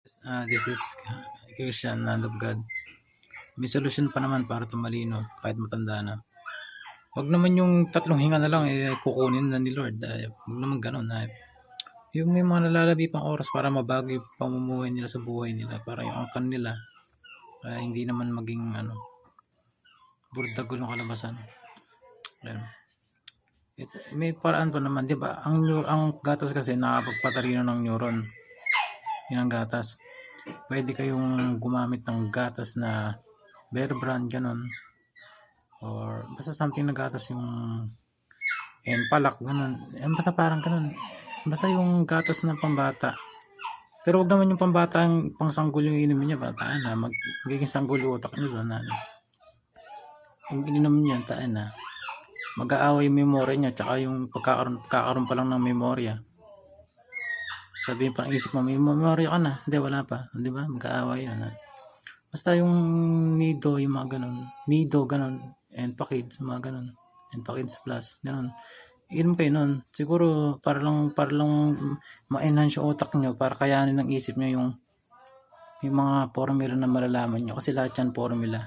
This is Christian, Land of God. May solusyon pa naman para tumalino kahit matanda na. Wag naman yung 3 hinga na lang kukunin na ni Lord. Wag naman ganun. Yung may mga nalalabi pang oras para mabago yung pamumuhay nila sa buhay nila. Para yung angkan nila hindi naman maging burdagol ng kalabasan. Ayan. May paraan pa naman, di ba? Ang gatas kasi nakapagpatalino ng neuron. Yan ang gatas. Pwede kayong gumamit ng gatas na Bear Brand, ganun. Or basta something na gatas yung Palak, ganun. Basta parang ganun. Basta yung gatas na pambata. Pero wag naman yung pambata ang pangsanggol yung inumin niya. Bataan na. Magiging sanggol yung utak niyo doon. Yung ininom niya, taan na. Mag-aaway yung memorya niya. Tsaka yung pagkakaroon pa lang ng memorya. Sabihin pa ng isip mo, may memorya ka na. Hindi, wala pa. Di ba? Mag-aaway yun. Basta yung Nido, yung mga ganun. Nido, ganun. Enpakids, mga ganun. Enpakids Plus, ganun. Inom kayo nun. Siguro, para lang ma-enhance yung utak nyo, para kayanin ng isip nyo yung mga formula na malalaman nyo. Kasi lahat yan formula.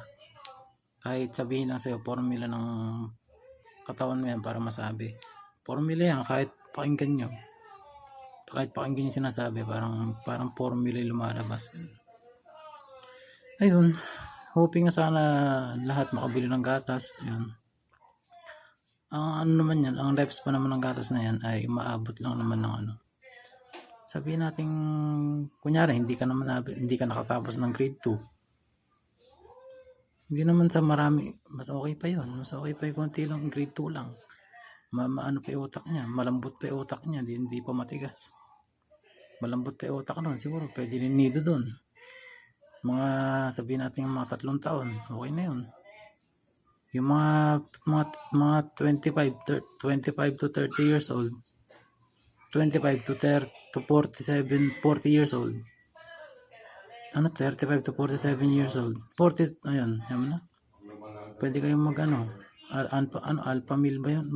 Kahit sabihin lang sa'yo, formula ng katawan mo yan para masabi. Formula yan, kahit pakinggan nyo. Kahit pakinggan yung sinasabi, parang formula yung lumalabas. Ayun, hoping na sana lahat makabili ng gatas. Ayun. Ang naman yan, ang lifespan naman ng gatas na yan ay maabot lang naman ng sabihin natin, kunyari hindi ka nakatapos ng grade 2. Hindi naman sa marami, mas okay pa yun. Mas okay pa yung konti lang, grade 2 lang. Maano pa yung utak niya, malambot pa yung utak niya, hindi pa matigas. Malambot pa yung utak nun, siguro pwede rin nido dun. Mga sabihin natin mga 3 taon, okay na yun. Yung mga 25 to 30 years old, 25 to 47, 40 years old. 35 to 47 years old. 40, ayun, yan na. Pwede kayong alpha meal ba yun?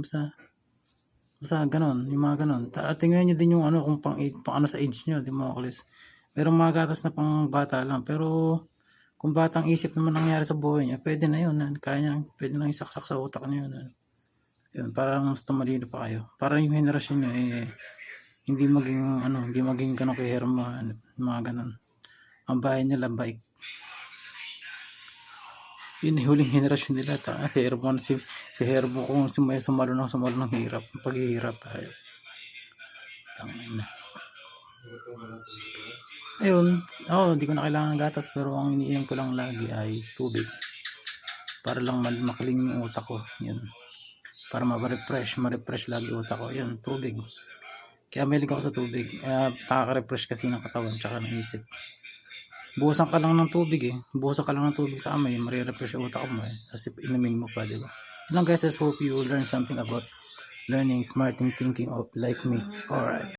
Basta ganon, yung mga ganon. Tingnan nyo din yung kung pang sa age nyo, di mga kulis. Merong mga gatas na pang bata lang, pero kung batang isip naman nangyari sa buhay niya, pwede na yun. Pwede nang isaksak sa utak niyo yun. Yun, para mas tumalino pa kayo. Para yung henerasyon niyo hindi maging ganun kahirma, mga ganon. Ang bahay nila bike. Yun yung huling henerasyon nila. Herbo na si Herbo kung sumalo ng hirap. Paghihirap tayo. Tangin na. Ayun, hindi ko na kailangan ng gatas, pero ang iniinom ko lang lagi ay tubig. Para lang makaling yung utak ko. Yun. Para ma-refresh lagi utak ko. Yun, tubig. Kaya mahilig ako sa tubig. Nakaka-refresh kasi ng katawan tsaka ng isip. Buhusan ka lang ng tubig sa kamay, mare-refresh yung utak mo kasi inumin mo pa, di ba? Yun lang guys, I hope you learn something about learning, smart and thinking of like me. Alright.